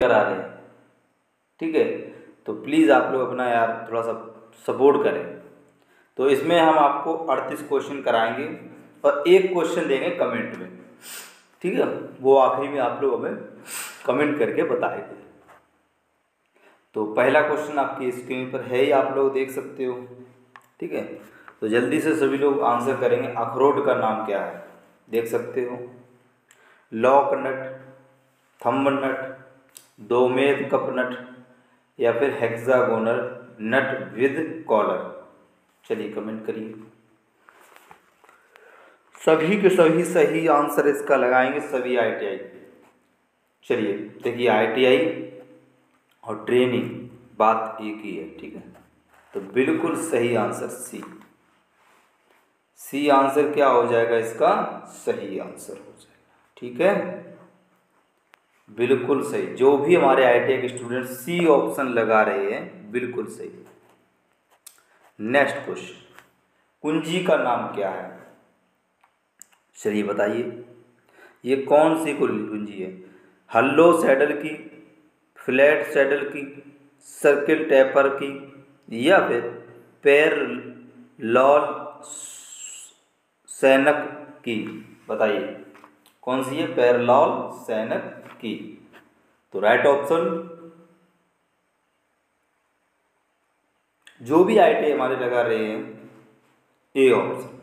करा रहे हैं, ठीक है। तो प्लीज़ आप लोग अपना यार थोड़ा सा सपोर्ट करें। तो इसमें हम आपको 38 क्वेश्चन कराएंगे और एक क्वेश्चन देंगे कमेंट में, ठीक है। वो आखिरी में आप लोग हमें कमेंट करके बताएंगे। तो पहला क्वेश्चन आपकी स्क्रीन पर है ही, आप लोग देख सकते हो, ठीक है। तो जल्दी से सभी लोग आंसर करेंगे। अखरोट का नाम क्या है, देख सकते हो। लॉक नट, थंब नट, दोमेद कप नट, या फिर हेक्सागोनल नट विद कॉलर। चलिए कमेंट करिए। सभी के सभी सही आंसर इसका लगाएंगे, सभी ITI। चलिए देखिए, ITI और ट्रेनिंग बात एक ही है, ठीक है। तो बिल्कुल सही आंसर सी आंसर क्या हो जाएगा इसका, सही आंसर हो जाएगा, ठीक है। बिल्कुल सही, जो भी हमारे ITI के स्टूडेंट सी ऑप्शन लगा रहे हैं बिल्कुल सही। नेक्स्ट क्वेश्चन, कुंजी का नाम क्या है, चलिए बताइए। ये कौन सी कुंजी है, हल्लो सैडल की, फ्लैट सैडल की, सर्किल टेपर की, या फिर पैरेलल सैनक की। बताइए कौन सी है, पैरेलल सैनक की। तो राइट ऑप्शन, जो भी ITI हमारे लगा रहे हैं, ए ऑप्शन।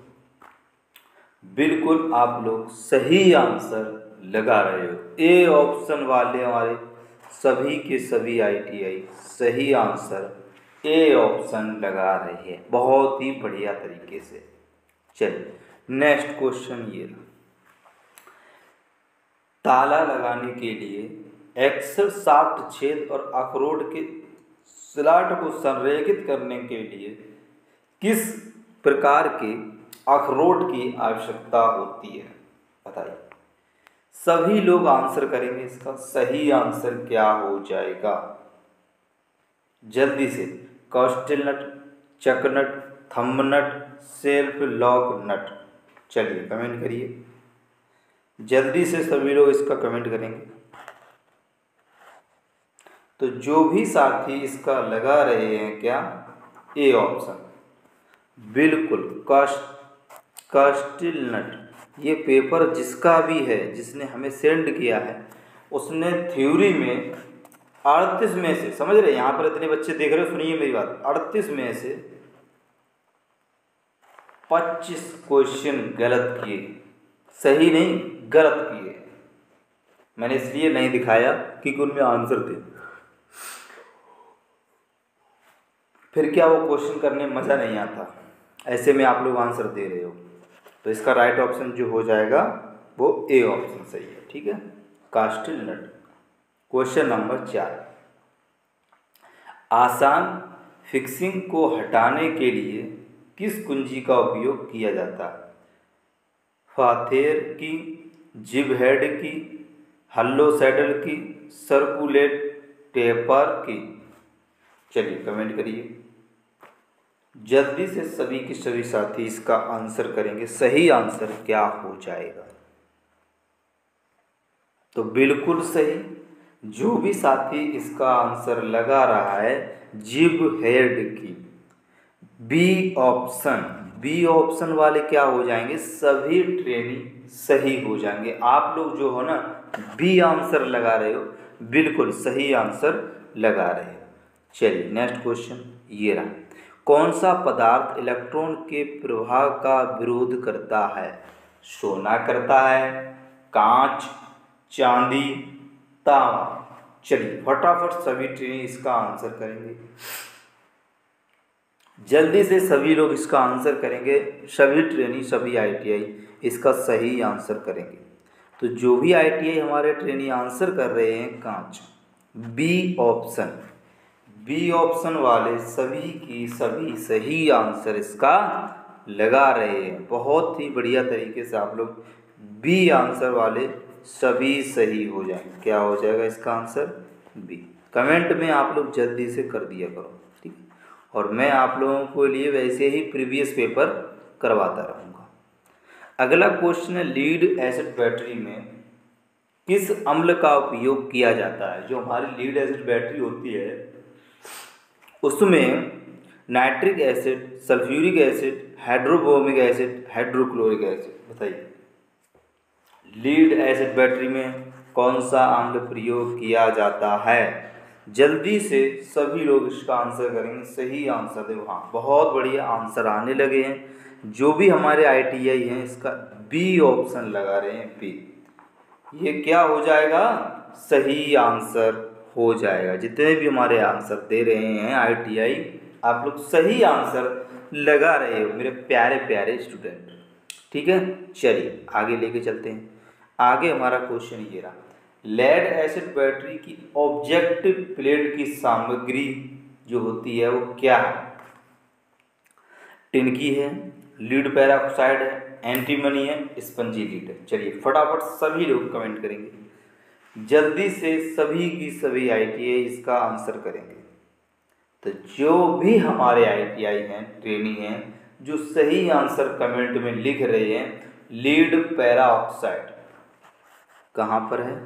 बिल्कुल आप लोग सही आंसर लगा रहे हो। ए ऑप्शन वाले हमारे सभी के सभी ITI सही आंसर ए ऑप्शन लगा रहे हैं, बहुत ही बढ़िया तरीके से। चलिए नेक्स्ट क्वेश्चन ये रहा। ताला लगाने के लिए एक्सल शाफ्ट छेद और अखरोट के स्लॉट को संरेखित करने के लिए किस प्रकार के अखरोट की आवश्यकता होती है, बताइए। सभी लोग आंसर करेंगे, इसका सही आंसर क्या हो जाएगा, जल्दी से। कॉस्टिल नट, चक नट, थंब नट, सेल्फ लॉक नट। चलिए कमेंट करिए, जल्दी से सभी लोग इसका कमेंट करेंगे। तो जो भी साथी इसका लगा रहे हैं क्या, ए ऑप्शन, बिल्कुल कॉस्टिल नट। ये पेपर जिसका भी है, जिसने हमें सेंड किया है, उसने थ्योरी में 38 में से, समझ रहे हैं, यहाँ पर इतने बच्चे देख रहे हो, सुनिए मेरी बात, 38 में से 25 क्वेश्चन गलत किए, सही नहीं गलत किए। मैंने इसलिए नहीं दिखाया क्योंकि उनमें आंसर थे, फिर क्या वो क्वेश्चन करने में मज़ा नहीं आता। ऐसे में आप लोग आंसर दे रहे हो, तो इसका राइट ऑप्शन जो हो जाएगा वो ए ऑप्शन सही है, ठीक है, कास्टिल नट। क्वेश्चन नंबर 4, आसान फिक्सिंग को हटाने के लिए किस कुंजी का उपयोग किया जाता है, फाथेर की, जिब हेड की, हल्लो सैडल की, सर्कुलेट टेपर की। चलिए कमेंट करिए, जल्दी से सभी के सभी साथी इसका आंसर करेंगे, सही आंसर क्या हो जाएगा। तो बिल्कुल सही, जो भी साथी इसका आंसर लगा रहा है जिब हेड की, बी ऑप्शन। बी ऑप्शन वाले क्या हो जाएंगे, सभी ट्रेनिंग सही हो जाएंगे। आप लोग जो हो ना बी आंसर लगा रहे हो, बिल्कुल सही आंसर लगा रहे हो। चलिए नेक्स्ट क्वेश्चन ये रहा, कौन सा पदार्थ इलेक्ट्रॉन के प्रवाह का विरोध करता है, सोना करता है, कांच, चांदी, तांबा। चलिए फटाफट सभी ट्रेनिंग इसका आंसर करेंगे, जल्दी से सभी लोग इसका आंसर करेंगे, सभी ट्रेनिंग सभी ITI इसका सही आंसर करेंगे। तो जो भी ITI हमारे ट्रेनिंग आंसर कर रहे हैं कांच, बी ऑप्शन। बी ऑप्शन वाले सभी की सभी सही आंसर इसका लगा रहे हैं, बहुत ही बढ़िया तरीके से आप लोग बी आंसर वाले सभी सही हो जाएंगे। क्या हो जाएगा इसका आंसर, बी। कमेंट में आप लोग जल्दी से कर दिया करो, ठीक है। और मैं आप लोगों के लिए वैसे ही प्रीवियस पेपर करवाता रहूँगा। अगला क्वेश्चन है, लीड एसिड बैटरी में किस अम्ल का उपयोग किया जाता है? जो हमारी लीड एसिड बैटरी होती है उसमें nitric acid, sulphuric acid, hydrobromic acid, hydrochloric acid. बताइए लीड एसिड बैटरी में कौन सा अम्ल प्रयोग किया जाता है? जल्दी से सभी लोग इसका आंसर करेंगे। सही आंसर देखो, हाँ बहुत बढ़िया आंसर आने लगे हैं। जो भी हमारे ITI हैं इसका बी ऑप्शन लगा रहे हैं, बी। ये क्या हो जाएगा? सही आंसर हो जाएगा। जितने भी हमारे आंसर दे रहे हैं ITI, आप लोग सही आंसर लगा रहे हो मेरे प्यारे प्यारे स्टूडेंट। ठीक है, चलिए आगे लेके चलते हैं। आगे हमारा क्वेश्चन ये रहा, लेड एसिड बैटरी की ऑब्जेक्टिव प्लेट की सामग्री जो होती है वो क्या है? टिनकी है, लीड पेरोक्साइड है, एंटीमनी है, स्पंजी लीड है। चलिए फटाफट सभी लोग कमेंट करेंगे, जल्दी से सभी की सभी ITI इसका आंसर करेंगे। तो जो भी हमारे ITI हैं, ट्रेनी हैं, जो सही आंसर कमेंट में लिख रहे हैं लीड पेरोक्साइड, कहाँ पर है?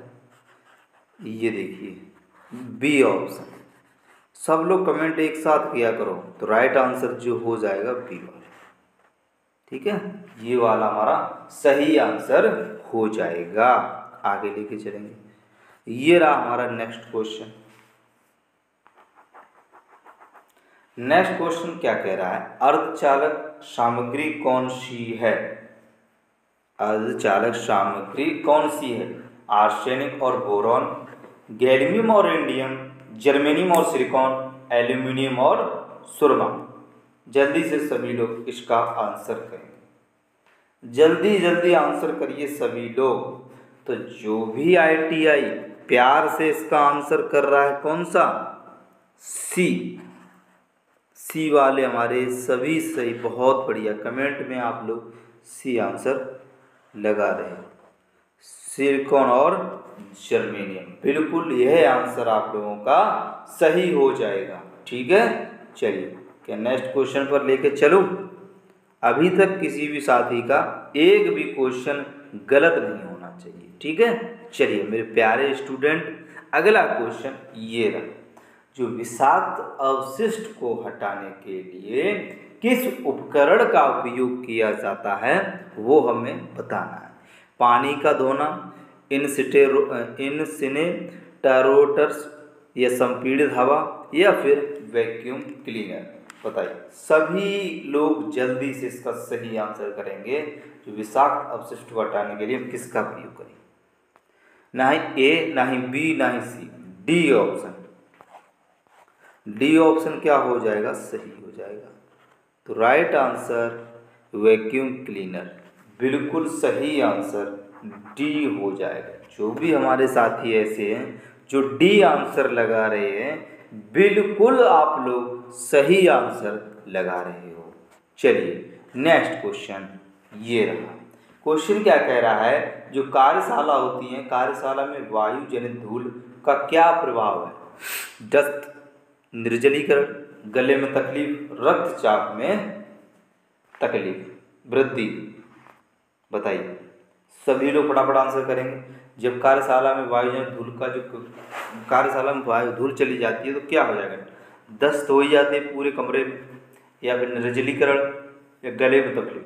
ये देखिए बी ऑप्शन। सब लोग कमेंट एक साथ किया करो तो राइट आंसर जो हो जाएगा बी वाला। ठीक है, ये वाला हमारा सही आंसर हो जाएगा। आगे लेके चलेंगे। ये रहा हमारा नेक्स्ट क्वेश्चन। नेक्स्ट क्वेश्चन क्या कह रहा है? अर्धचालक सामग्री कौन सी है? अर्धचालक सामग्री कौन सी है? आर्सेनिक और बोरॉन, गैलियम और इंडियम, जर्मेनियम और सिलिकॉन, एल्यूमिनियम और सुरमा। जल्दी से सभी लोग इसका आंसर करेंगे। जल्दी जल्दी आंसर करिए सभी लोग। तो जो भी ITI प्यार से इसका आंसर कर रहा है कौन सा? सी वाले हमारे सभी सही। बहुत बढ़िया, कमेंट में आप लोग सी आंसर लगा रहे हैं। सिलिकॉन और जर्मेनियम, बिल्कुल यह आंसर आप लोगों का सही हो जाएगा। ठीक है, चलिए क्या नेक्स्ट क्वेश्चन पर लेके चलूं? अभी तक किसी भी साथी का एक भी क्वेश्चन गलत नहीं होना चाहिए। ठीक है, चलिए मेरे प्यारे स्टूडेंट, अगला क्वेश्चन ये रहा, जो विषाक्त अवशिष्ट को हटाने के लिए किस उपकरण का उपयोग किया जाता है वो हमें बताना है। पानी का धोना, इंसिनेटरोटर्स या संपीड़ित हवा, या फिर वैक्यूम क्लीनर। बताइए सभी लोग जल्दी से इसका सही आंसर करेंगे। जो विषाक्त अवशिष्ट को हटाने के लिए हम किसका उपयोग करें? ना ही ए, ना ही बी, ना ही सी, डी ऑप्शन। डी ऑप्शन क्या हो जाएगा? सही हो जाएगा। तो राइट आंसर वैक्यूम क्लीनर, बिल्कुल सही आंसर डी हो जाएगा। जो भी हमारे साथी ऐसे हैं जो डी आंसर लगा रहे हैं, बिल्कुल आप लोग सही आंसर लगा रहे हो। चलिए नेक्स्ट क्वेश्चन ये रहा। क्वेश्चन क्या कह रहा है? जो कार्यशाला होती है, कार्यशाला में वायु जनित धूल का क्या प्रभाव है? दस्त, निर्जलीकरण, गले में तकलीफ, रक्तचाप में तकलीफ, वृद्धि। बताइए सभी लोग फटाफट आंसर करेंगे। जब कार्यशाला में वायुजनित धूल का जो कार्यशाला में वायु धूल चली जाती है तो क्या हो जाएगा? दस्त हो ही जाती है पूरे कमरे में, या फिर निर्जलीकरण, या गले में तकलीफ।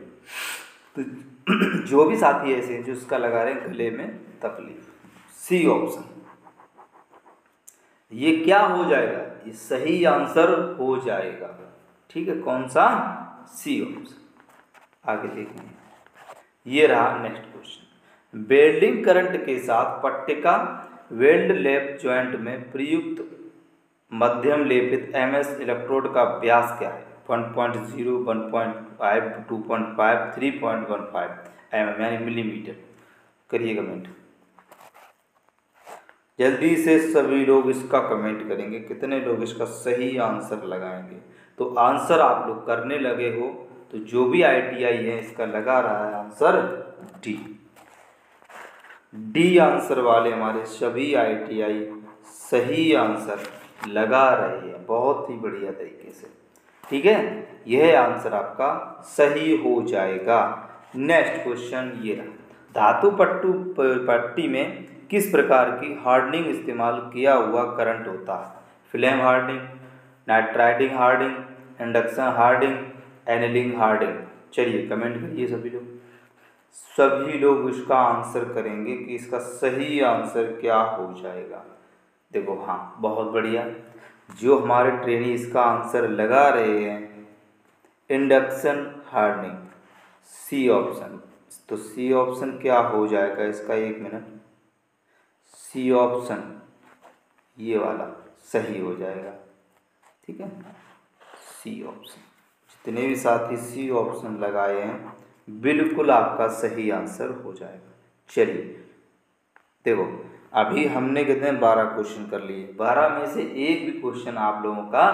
तो जो भी साथी ऐसे हैं जो इसका लगा रहे हैं गले में तकलीफ, सी ऑप्शन। ये क्या हो जाएगा? ये सही आंसर हो जाएगा। ठीक है, कौन सा? C option. आगे देखेंगे, ये रहा नेक्स्ट क्वेश्चन। वेल्डिंग करंट के साथ पट्टिका वेल्ड लैप जॉइंट में प्रयुक्त मध्यम लेपित MS इलेक्ट्रोड का व्यास क्या है? 1.0, 1.5, 2.5, 3.15 mm यानी मिलीमीटर। करिए कमेंट, जल्दी से सभी लोग इसका कमेंट करेंगे। कितने लोग इसका सही आंसर लगाएंगे? तो आंसर आप लोग करने लगे हो तो जो भी ITI है इसका लगा रहा है आंसर डी। डी आंसर वाले हमारे सभी ITI सही आंसर लगा रहे हैं बहुत ही बढ़िया तरीके से। ठीक है, यह आंसर आपका सही हो जाएगा। नेक्स्ट क्वेश्चन ये रहा। धातु पट्टी में किस प्रकार की हार्डनिंग इस्तेमाल किया हुआ करंट होता है? Flame hardening, nitriding hardening, induction hardening, annealing hardening. चलिए कमेंट करिए सभी लोग। सभी लोग इसका आंसर करेंगे कि इसका सही आंसर क्या हो जाएगा। देखो हाँ, बहुत बढ़िया। जो हमारे ट्रेनी इसका आंसर लगा रहे हैं इंडक्शन हार्डनिंग, सी ऑप्शन। तो सी ऑप्शन क्या हो जाएगा इसका, एक मिनट, सी ऑप्शन ये वाला सही हो जाएगा। ठीक है, सी ऑप्शन। जितने भी साथी सी ऑप्शन लगाए हैं बिल्कुल आपका सही आंसर हो जाएगा। चलिए देखो, अभी हमने कितने 12 क्वेश्चन कर लिए। 12 में से एक भी क्वेश्चन आप लोगों का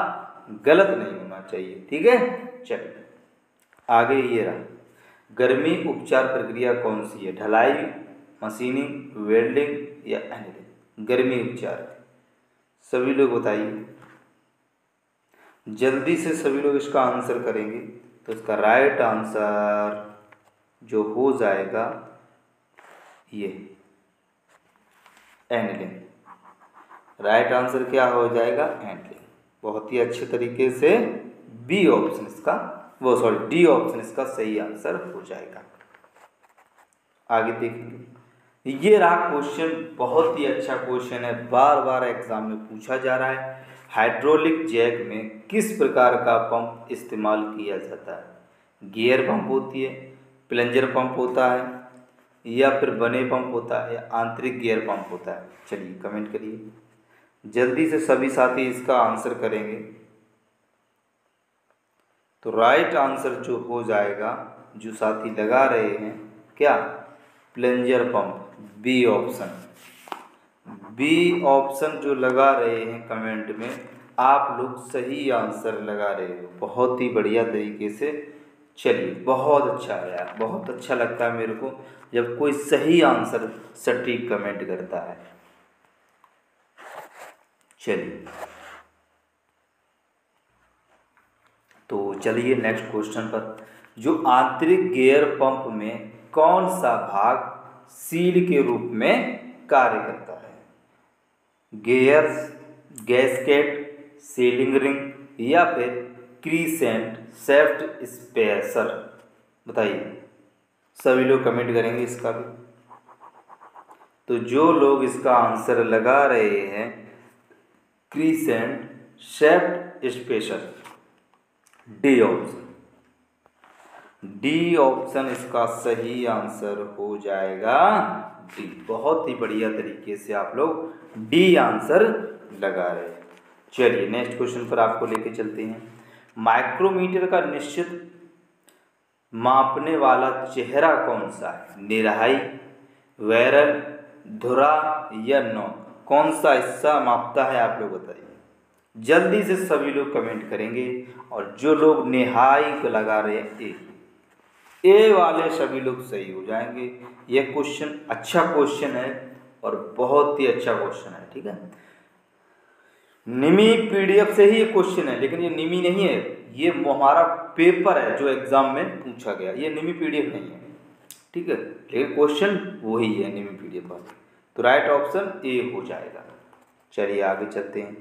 गलत नहीं होना चाहिए। ठीक है, चलिए आगे ये रहा। गर्मी उपचार प्रक्रिया कौन सी है? ढलाई, मशीनिंग, वेल्डिंग या एनीलिंग? गर्मी उपचार। सभी लोग बताइए, जल्दी से सभी लोग इसका आंसर करेंगे। तो इसका राइट आंसर जो हो जाएगा ये एनीलिंग। राइट आंसर क्या हो जाएगा? एनीलिंग। बहुत ही अच्छे तरीके से बी ऑप्शन इसका, डी ऑप्शन इसका सही आंसर हो जाएगा। आगे देखेंगे, ये रहा क्वेश्चन, बहुत ही अच्छा क्वेश्चन है, बार बार एग्जाम में पूछा जा रहा है। हाइड्रोलिक जैक में किस प्रकार का पंप इस्तेमाल किया जाता है? गियर पंप होती है, प्लंजर पंप होता है, या फिर बने पंप होता है, या आंतरिक गियर पंप होता है? चलिए कमेंट करिए, जल्दी से सभी साथी इसका आंसर करेंगे। तो राइट आंसर जो हो जाएगा, जो साथी लगा रहे हैं क्या, plunger pump, B option. B option जो लगा रहे हैं कमेंट में, आप लोग सही आंसर लगा रहे हो, बहुत ही बढ़िया तरीके से। चलिए बहुत अच्छा है यार, बहुत अच्छा लगता है मेरे को जब कोई सही आंसर सटीक कमेंट करता है। चलिए तो चलिए नेक्स्ट क्वेश्चन पर। जो आंतरिक गियर पंप में कौन सा भाग सील के रूप में कार्य करता है? गियर्स, गैस्केट, सीलिंग रिंग या फिर क्रीसेंट शेफ्ट स्पेसर? बताइए, सभी लोग कमेंट करेंगे इसका भी। तो जो लोग इसका आंसर लगा रहे हैं crescent shaft spacer, D option, D option इसका सही आंसर हो जाएगा। डी, बहुत ही बढ़िया तरीके से आप लोग डी आंसर लगा रहे हैं। चलिए नेक्स्ट क्वेश्चन पर आपको लेके चलते हैं। माइक्रोमीटर का निश्चित मापने वाला चेहरा कौन सा है? निराई, बैरल, धुरा या नोक? कौन सा हिस्सा मापता है आप लोग बताइए। जल्दी से सभी लोग कमेंट करेंगे, और जो लोग निहाई को लगा रहे हैं ए वाले सभी लोग सही हो जाएंगे। यह क्वेश्चन अच्छा क्वेश्चन है और बहुत ही अच्छा क्वेश्चन है। ठीक है, निमी पीडीएफ से ही ये क्वेश्चन है, लेकिन ये निमी नहीं है, ये हमारा पेपर है जो एग्जाम में पूछा गया, ये निमी पीडीएफ नहीं है। ठीक है, लेकिन क्वेश्चन वही है निमी पीडीएफ वाला। तो राइट ऑप्शन ए हो जाएगा। चलिए आगे चलते हैं,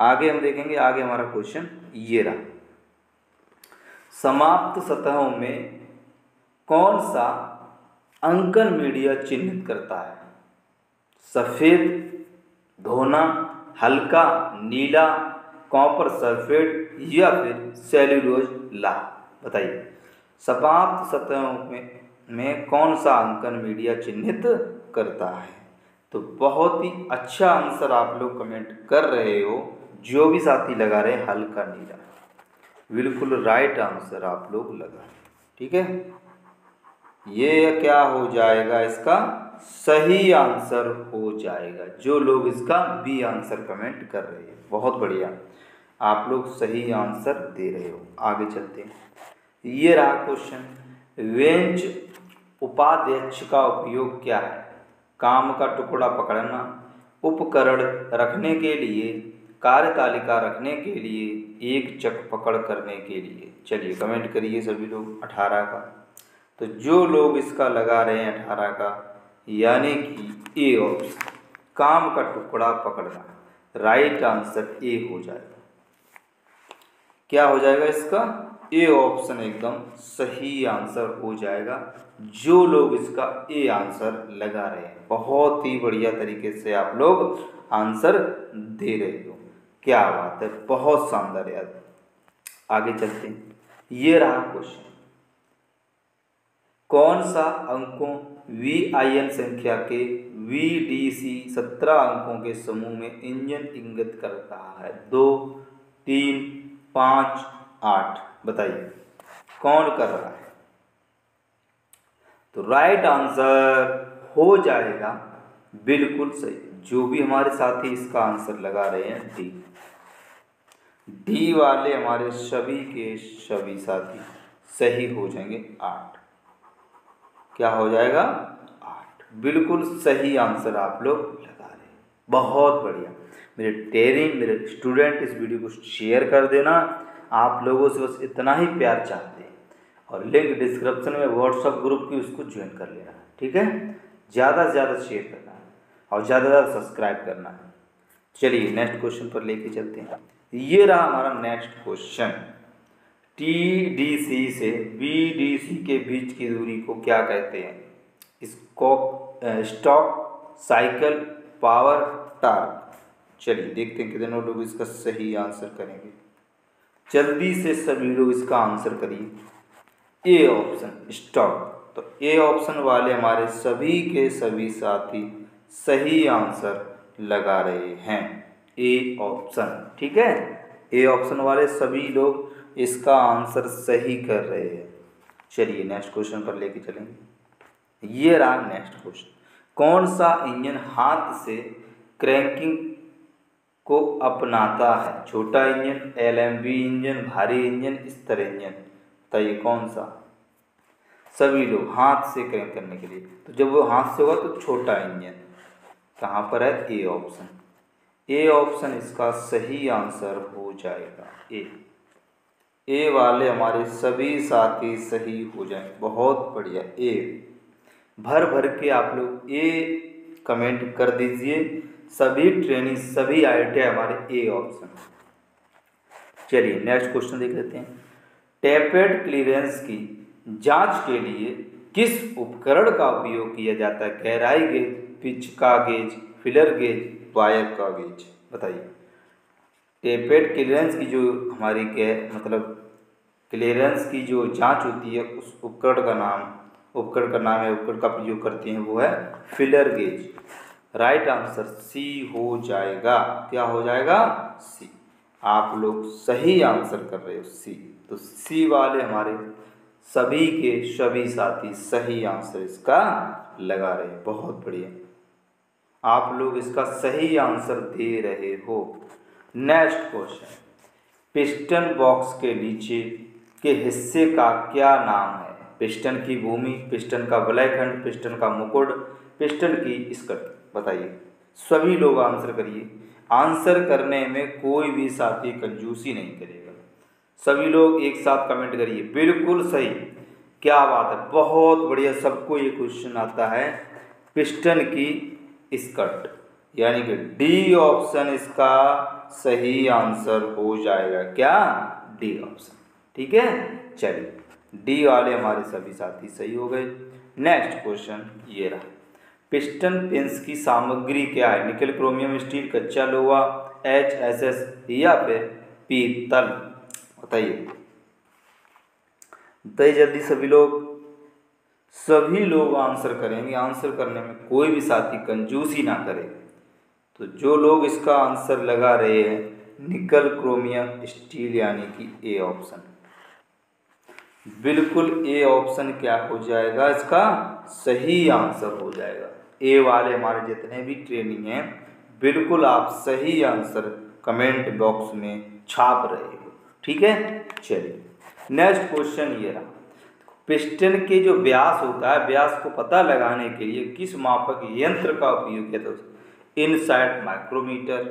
आगे हम देखेंगे। आगे हमारा क्वेश्चन ये रहा, समाप्त सतहों में कौन सा अंकन मीडिया चिन्हित करता है? सफ़ेद, धोना, हल्का नीला, कॉपर सल्फेट या फिर सेल्यूलोज लाह? बताइए, समाप्त सतहों में कौन सा अंकन मीडिया चिन्हित करता है? तो बहुत ही अच्छा आंसर आप लोग कमेंट कर रहे हो, जो भी साथी लगा रहे हैं हल्का नीला, बिल्कुल राइट आंसर आप लोग लगा रहे। ठीक है, ये क्या हो जाएगा, इसका सही आंसर हो जाएगा। जो लोग इसका बी आंसर कमेंट कर रहे हैं, बहुत बढ़िया, आप लोग सही आंसर दे रहे हो। आगे चलते हैं, ये रहा क्वेश्चन, वेंच उपाध्यक्ष का उपयोग क्या है? काम का टुकड़ा पकड़ना, उपकरण रखने के लिए, कार्यतालिका रखने के लिए, एक चक पकड़ करने के लिए? चलिए कमेंट करिए सभी लोग 18 का। तो जो लोग इसका लगा रहे हैं 18 का, यानी कि ए ऑप्शन, काम का टुकड़ा पकड़ना। राइट आंसर ए हो जाएगा। क्या हो जाएगा इसका? ए ऑप्शन एकदम सही आंसर हो जाएगा। जो लोग इसका ए आंसर लगा रहे हैं, बहुत ही बढ़िया तरीके से आप लोग आंसर दे रहे हो। क्या बात है, बहुत शानदार यार। आगे चलते हैं। ये रहा क्वेश्चन, कौन सा अंकों VIN संख्या के VDC 17 अंकों के समूह में इंजन इंगित कर रहा है? 2, 3, 5, 8, बताइए कौन कर रहा है? तो राइट आंसर हो जाएगा बिल्कुल सही, जो भी हमारे साथी इसका आंसर लगा रहे हैं डी। डी वाले हमारे सभी के सभी साथी सही हो जाएंगे। 8, क्या हो जाएगा? 8, बिल्कुल सही आंसर आप लोग लगा रहे हैं। बहुत बढ़िया मेरे स्टूडेंट, इस वीडियो को शेयर कर देना। आप लोगों से बस इतना ही प्यार चाहते हैं, और लिंक डिस्क्रिप्शन में व्हाट्सएप ग्रुप की, उसको ज्वाइन कर लेना, ठीक है। ज़्यादा से ज़्यादा शेयर करना है और ज़्यादा से ज़्यादा सब्सक्राइब करना है। चलिए नेक्स्ट क्वेश्चन पर लेके चलते हैं। ये रहा हमारा नेक्स्ट क्वेश्चन, TDC से BDC के बीच की दूरी को क्या कहते हैं? Stock, cycle, power, torque. चलिए देखते हैं कितने लोग इसका सही आंसर करेंगे। जल्दी से सभी लोग इसका आंसर करिए। A option stock. तो ए ऑप्शन वाले हमारे सभी के सभी साथी सही आंसर लगा रहे हैं, ए ऑप्शन, ठीक है। ए ऑप्शन वाले सभी लोग इसका आंसर सही कर रहे हैं। चलिए नेक्स्ट क्वेश्चन पर लेके चलेंगे। ये रहा नेक्स्ट क्वेश्चन, कौन सा इंजन हाथ से क्रैंकिंग को अपनाता है? छोटा इंजन, LMV इंजन, भारी इंजन, स्तर इंजन, बताइए कौन सा? सभी लोग हाथ से क्रैंक करने के लिए, तो जब वो हाथ से होगा तो छोटा इंजन कहाँ पर है? A option. ए ऑप्शन इसका सही आंसर हो जाएगा। ए वाले हमारे सभी साथी सही हो जाएंगे। बहुत बढ़िया, ए भर भर के आप लोग ए कमेंट कर दीजिए। सभी ट्रेनिंग, सभी IIT हमारे ए ऑप्शन। चलिए नेक्स्ट क्वेश्चन देख लेते हैं। टैपेड क्लियरेंस की जांच के लिए किस उपकरण का उपयोग किया जाता है? गहराई गेज, पिच का गेज, फिलर गेज, वायर का गेज, बताइए। टैपेड क्लियरेंस की जो हमारी क्लियरेंस की जो जांच होती है, उस उपकरण का नाम है, उपकरण का प्रयोग करते हैं, वो है feeler gauge. Right answer C हो जाएगा। क्या हो जाएगा? सी। आप लोग सही आंसर कर रहे हो, सी। तो सी वाले हमारे सभी के सभी साथी सही आंसर इसका लगा रहे हैं। बहुत बढ़िया, आप लोग इसका सही आंसर दे रहे हो। नेक्स्ट क्वेश्चन, पिस्टन बॉक्स के नीचे के हिस्से का क्या नाम है? पिस्टन की भूमि, पिस्टन का वलयखंड, पिस्टन का मुकुट, पिस्टन की स्कट, बताइए। सभी लोग आंसर करिए। आंसर करने में कोई भी साथी कंजूसी नहीं करेगा। सभी लोग एक साथ कमेंट करिए। बिल्कुल सही, क्या बात है, बहुत बढ़िया। सबको ये क्वेश्चन आता है। पिस्टन की स्कट, यानी कि डी ऑप्शन इसका सही आंसर हो जाएगा। क्या? डी ऑप्शन, ठीक है। चलिए डी वाले हमारे सभी साथी सही हो गए। नेक्स्ट क्वेश्चन ये रहा, पिस्टन पिंस की सामग्री क्या है? निकल, क्रोमियम, स्टील, कच्चा लोहा, HSS या फिर पीतल, बताइए। जल्दी सभी लोग आंसर करेंगे। आंसर करने में कोई भी साथी कंजूसी ना करे। तो जो लोग इसका आंसर लगा रहे हैं निकल, क्रोमियम, स्टील, यानी कि ए ऑप्शन, बिल्कुल ए ऑप्शन क्या हो जाएगा? इसका सही आंसर हो जाएगा। ए वाले हमारे जितने भी ट्रेनिंग हैं, बिल्कुल आप सही आंसर कमेंट बॉक्स में छाप रहे हो, ठीक है। चलिए नेक्स्ट क्वेश्चन ये रहा, पिस्टन के जो व्यास होता है, व्यास को पता लगाने के लिए किस मापक यंत्र का उपयोग किया जाता है? इनसाइड माइक्रोमीटर,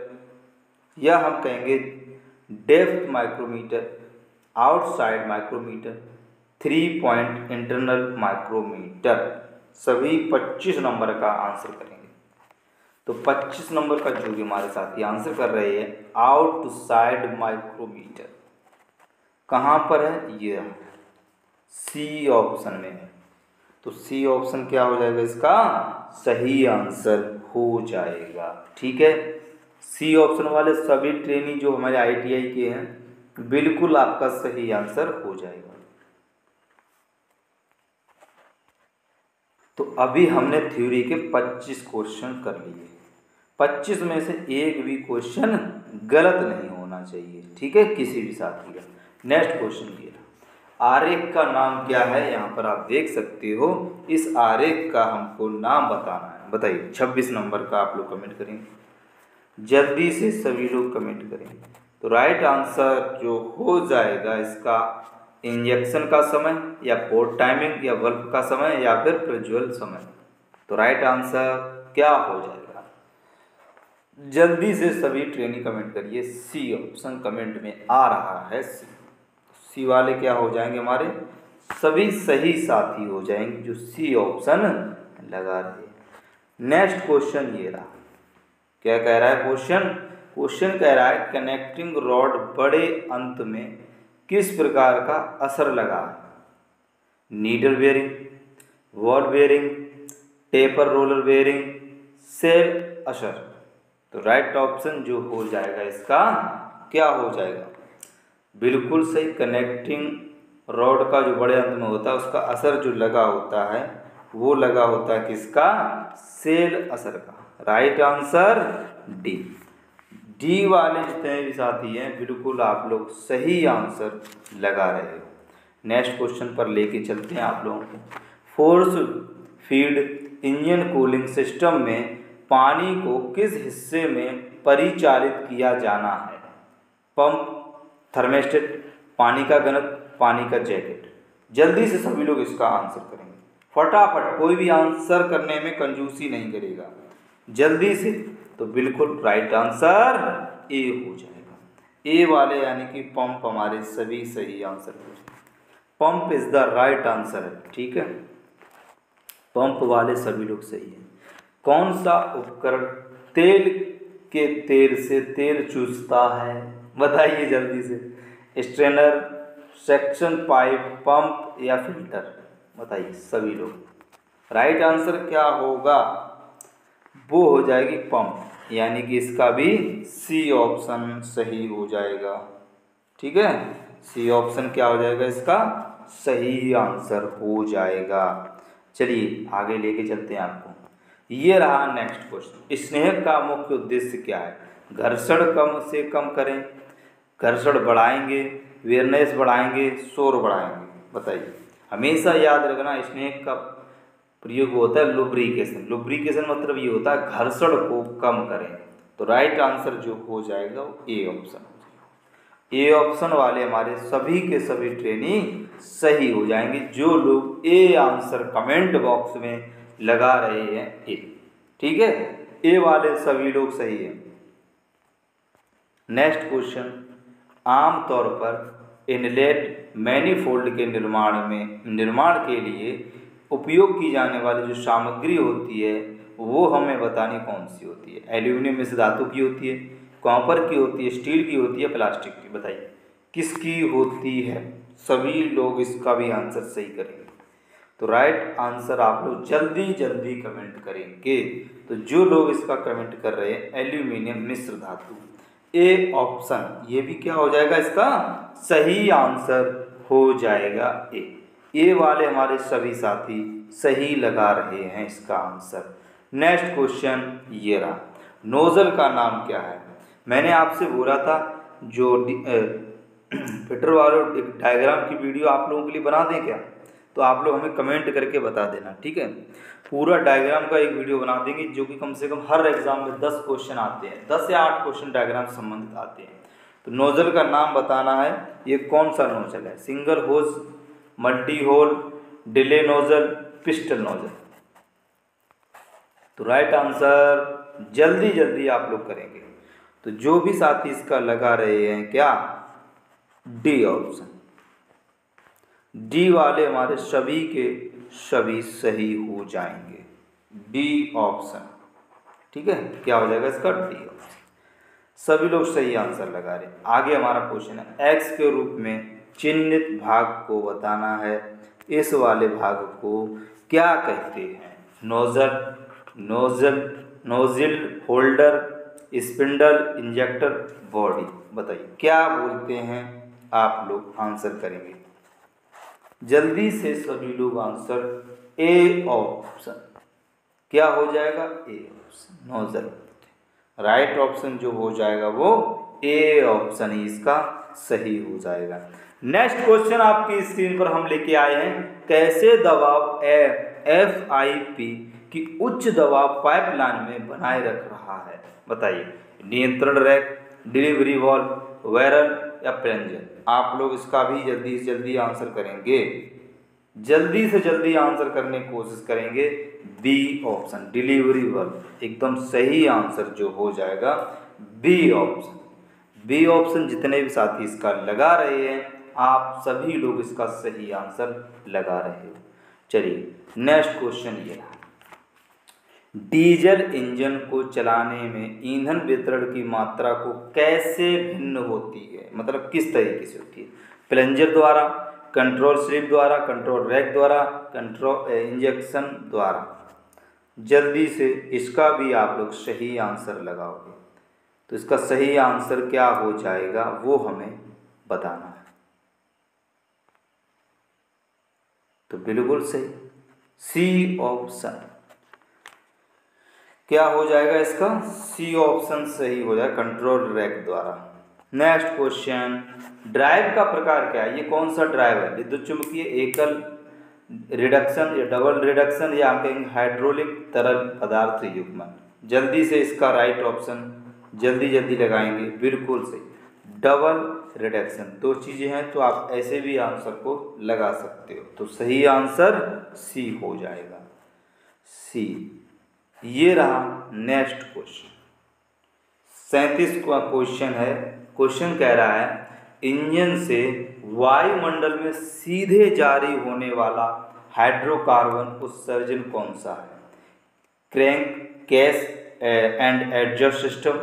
या हम कहेंगे depth micrometer, outside micrometer, 3 point internal micrometer. सभी 25 नंबर का आंसर करेंगे। तो 25 नंबर का जो भी हमारे साथी आंसर कर रहे हैं, आउटसाइड माइक्रोमीटर कहाँ पर है, ये सी ऑप्शन में है। तो सी ऑप्शन क्या हो जाएगा, इसका सही आंसर हो जाएगा। ठीक है, सी ऑप्शन वाले सभी ट्रेनी जो हमारे ITI के हैं, बिल्कुल आपका सही आंसर हो जाएगा। तो अभी हमने थ्योरी के 25 क्वेश्चन कर लिए। 25 में से एक भी क्वेश्चन गलत नहीं होना चाहिए। ठीक है, किसी भी साथी का। नेक्स्ट क्वेश्चन ये, आरेख का नाम क्या है, यहाँ पर आप देख सकते हो। इस आरेख का हमको नाम बताना है। बताइए, 26 नंबर का आप लोग कमेंट करेंगे। जल्दी से सभी लोग कमेंट करेंगे। तो राइट आंसर जो हो जाएगा इसका, इंजेक्शन का समय या पोर्ट टाइमिंग या बल्ब का समय या फिर प्रज्वल समय। तो राइट आंसर क्या हो जाएगा, जल्दी से सभी ट्रेनी कमेंट करिए। सी ऑप्शन कमेंट में आ रहा है। सी वाले क्या हो जाएंगे, हमारे सभी सही साथी हो जाएंगे जो सी ऑप्शन लगा रहे हैं। नेक्स्ट क्वेश्चन ये रहा, क्या कह रहा है क्वेश्चन कह रहा है कनेक्टिंग रॉड बड़े अंत में किस प्रकार का असर लगा है। Needle bearing, ball bearing, taper roller bearing, सेल असर। तो राइट ऑप्शन जो हो जाएगा इसका क्या हो जाएगा, बिल्कुल सही। कनेक्टिंग रॉड का जो बड़े अंत में होता है उसका असर जो लगा होता है वो लगा होता है किसका, सेल असर का। राइट आंसर डी वाले जितने भी साथी हैं बिल्कुल आप लोग सही आंसर लगा रहे हो। नेक्स्ट क्वेश्चन पर लेके चलते हैं आप लोगों को। Force feed engine cooling system में पानी को किस हिस्से में परिचालित किया जाना है। पंप, थर्मेस्टेट, पानी का घनत्व, पानी का जैकेट। जल्दी से सभी लोग इसका आंसर करेंगे फटाफट, कोई भी आंसर करने में कंजूसी नहीं करेगा, जल्दी से। तो बिल्कुल राइट आंसर ए हो जाएगा। ए वाले यानी कि पंप हमारे सभी सही आंसर हो जाएगा। Pump is the right answer है। ठीक है, पंप वाले सभी लोग सही हैं। कौन सा उपकरण तेल के तेल से तेल चूसता है, बताइए जल्दी से। स्ट्रेनर, सेक्शन पाइप, पंप या फिल्टर, बताइए सभी लोग। राइट आंसर क्या होगा, वो हो जाएगी पंप, यानी कि इसका भी सी ऑप्शन सही हो जाएगा। ठीक है, सी ऑप्शन क्या हो जाएगा, इसका सही आंसर हो जाएगा। चलिए आगे लेके चलते हैं आपको। ये रहा नेक्स्ट क्वेश्चन, स्नेहक का मुख्य उद्देश्य क्या है। घर्षण कम से कम करें, घर्षण बढ़ाएंगे, वेयरनेस बढ़ाएंगे, शोर बढ़ाएंगे। बताइए, हमेशा याद रखना स्नेहक का प्रयोग होता है लुब्रिकेशन। लुब्रिकेशन मतलब ये होता है घर्षण को कम करें। तो राइट आंसर जो हो जाएगा वो ए ऑप्शन हो जाएगा। ए ऑप्शन वाले हमारे सभी के सभी ट्रेनी सही हो जाएंगे। जो लोग ए आंसर कमेंट बॉक्स में लगा रहे हैं ए, ठीक है, ए वाले सभी लोग सही हैं। नेक्स्ट क्वेश्चन, आमतौर पर इनलेट मैनीफोल्ड के निर्माण के लिए उपयोग की जाने वाली जो सामग्री होती है वो हमें बतानी कौन सी होती है। एल्यूमिनियम में से धातु की होती है, कॉपर की होती है, स्टील की होती है, प्लास्टिक की। बताइए किसकी होती है। सभी लोग इसका भी आंसर सही करेंगे। तो राइट आंसर आप लोग जल्दी जल्दी कमेंट करेंगे। तो जो लोग इसका कमेंट कर रहे हैं एल्यूमिनियम मिश्र धातु, ए ऑप्शन, ये भी क्या हो जाएगा, इसका सही आंसर हो जाएगा ए वाले हमारे सभी साथी सही लगा रहे हैं इसका आंसर। नेक्स्ट क्वेश्चन ये रहा, नोजल का नाम क्या है। मैंने आपसे बोला था जो फिटर वालों एक डायग्राम की वीडियो आप लोगों के लिए बना दें क्या, तो आप लोग हमें कमेंट करके बता देना। ठीक है, पूरा डायग्राम का एक वीडियो बना देंगे जो कि कम से कम हर एग्जाम में 10 क्वेश्चन आते हैं, 10 या 8 क्वेश्चन डायग्राम से संबंधित आते हैं। तो नोजल का नाम बताना है, ये कौन सा नोजल है। Single hose, multi hole, delay nozzle, pistol nozzle. तो राइट आंसर जल्दी जल्दी आप लोग करेंगे। तो जो भी साथी इसका लगा रहे हैं क्या, डी ऑप्शन। डी वाले हमारे सभी के सभी सही हो जाएंगे। डी ऑप्शन, ठीक है, क्या हो जाएगा इसका? D option. सभी लोग सही आंसर लगा रहे। आगे हमारा क्वेश्चन है, एक्स के रूप में चिन्हित भाग को बताना है, इस वाले भाग को क्या कहते हैं? Nozzle, nozzle, nozzle, holder, spindle, injector, body. बताइए क्या बोलते हैं? आप लोग आंसर करेंगे जल्दी से सभी लोग आंसर। ए ऑप्शन, क्या हो जाएगा? A option, nozzle. Right option जो हो जाएगा वो ए ऑप्शन ही इसका सही हो जाएगा। नेक्स्ट क्वेश्चन आपकी स्क्रीन पर हम लेके आए हैं, कैसे दबाव FIP की उच्च दबाव पाइपलाइन में बनाए रख रहा है? बताइए। नियंत्रण रैक, डिलीवरी वाल्व, बैरल या प्लंजर? आप लोग इसका भी जल्दी से जल्दी आंसर करेंगे, जल्दी से जल्दी आंसर करने की कोशिश करेंगे। बी ऑप्शन, डिलीवरी वाल्व एकदम सही आंसर जो हो जाएगा बी ऑप्शन। बी ऑप्शन जितने भी साथी इसका लगा रहे हैं, आप सभी लोग इसका सही आंसर लगा रहे हो। चलिए नेक्स्ट क्वेश्चन ये रहा, डीजल इंजन को चलाने में ईंधन वितरण की मात्रा को कैसे भिन्न होती है? मतलब किस तरीके से होती है? प्लंजर द्वारा, कंट्रोल स्लिप द्वारा, कंट्रोल रैक द्वारा, कंट्रोल इंजेक्शन द्वारा? जल्दी से इसका भी आप लोग सही आंसर लगाओगे, तो इसका सही आंसर क्या हो जाएगा वो हमें बताना है। तो बिल्कुल सही, सी ऑप्शन। क्या हो जाएगा इसका? सी ऑप्शन सही हो जाएगा, कंट्रोल रैक द्वारा। नेक्स्ट क्वेश्चन, ड्राइव का प्रकार क्या है? ये कौन सा ड्राइव है? विद्युत चुम्बकीय, एकल रिडक्शन या डबल रिडक्शन, या हम कहेंगे हाइड्रोलिक तरल पदार्थ युग्मन? जल्दी से इसका राइट ऑप्शन जल्दी जल्दी लगाएंगे। बिल्कुल सही, डबल रिडक्शन। दो चीज़ें हैं तो आप ऐसे भी आंसर को लगा सकते हो, तो सही आंसर सी हो जाएगा, सी। ये रहा नेक्स्ट क्वेश्चन, 37वां क्वेश्चन है। क्वेश्चन कह रहा है, इंजन से वायुमंडल में सीधे जारी होने वाला हाइड्रोकार्बन उत्सर्जन कौन सा है? Crank case and adjust system,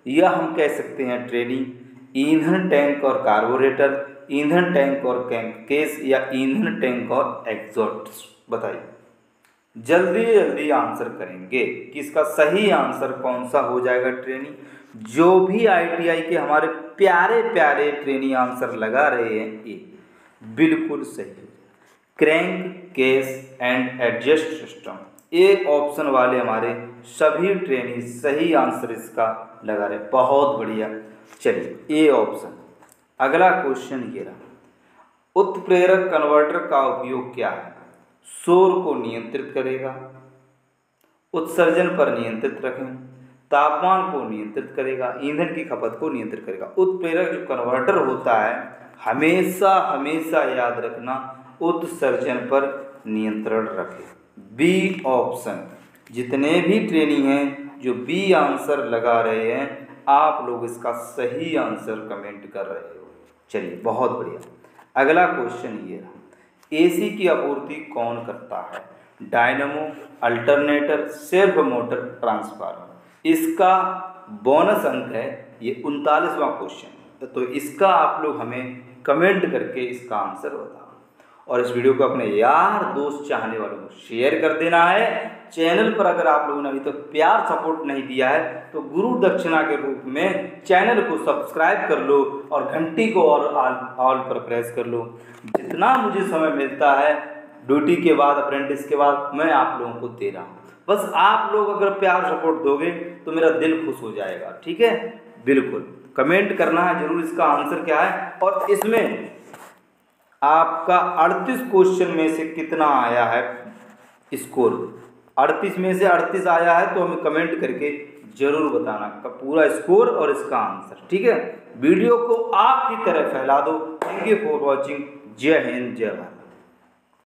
या हम कह सकते हैं ट्रेनी, ईंधन टैंक और कार्बोरेटर, ईंधन टैंक और केस, या ईंधन टैंक और एग्जॉस्ट? बताइए, जल्दी जल्दी आंसर करेंगे कि इसका सही आंसर कौन सा हो जाएगा। ट्रेनी, जो भी ITI के हमारे प्यारे प्यारे ट्रेनी आंसर लगा रहे हैं, ये बिल्कुल सही। Crank case and adjust system, A option वाले हमारे सभी ट्रेनी सही आंसर इसका लगा रहे। बहुत बढ़िया, चलिए ए ऑप्शन। अगला क्वेश्चन ये रहा, उत्प्रेरक कन्वर्टर का उपयोग क्या है? शोर को नियंत्रित करेगा, उत्सर्जन पर नियंत्रित रखें, तापमान को नियंत्रित करेगा, ईंधन की खपत को नियंत्रित करेगा। उत्प्रेरक जो कन्वर्टर होता है, हमेशा हमेशा याद रखना, उत्सर्जन पर नियंत्रण रखे। B option. जितने भी ट्रेनी हैं जो बी आंसर लगा रहे हैं, आप लोग इसका सही आंसर कमेंट कर रहे हो। चलिए बहुत बढ़िया। अगला क्वेश्चन ये रहा, AC की आपूर्ति कौन करता है? Dynamo, alternator, self motor, transformer? इसका बोनस अंक है ये 39वां क्वेश्चन। तो इसका आप लोग हमें कमेंट करके इसका आंसर बताओ, और इस वीडियो को अपने यार दोस्त चाहने वालों को शेयर कर देना है। चैनल पर अगर आप लोगों ने अभी तक प्यार सपोर्ट नहीं दिया है तो गुरु दक्षिणा के रूप में चैनल को सब्सक्राइब कर लो और घंटी को और ऑल पर प्रेस कर लो। जितना मुझे समय मिलता है ड्यूटी के बाद, अप्रेंटिस के बाद, मैं आप लोगों को दे रहा हूँ। बस आप लोग अगर प्यार सपोर्ट दोगे तो मेरा दिल खुश हो जाएगा, ठीक है? बिल्कुल कमेंट करना है जरूर इसका आंसर क्या है, और इसमें आपका 38 क्वेश्चन में से कितना आया है स्कोर। 38 में से 38 आया है तो हमें कमेंट करके जरूर बताना का पूरा स्कोर और इसका आंसर, ठीक है? वीडियो को आग की तरह फैला दो। Thank you for watching. जय हिंद, जय भारत।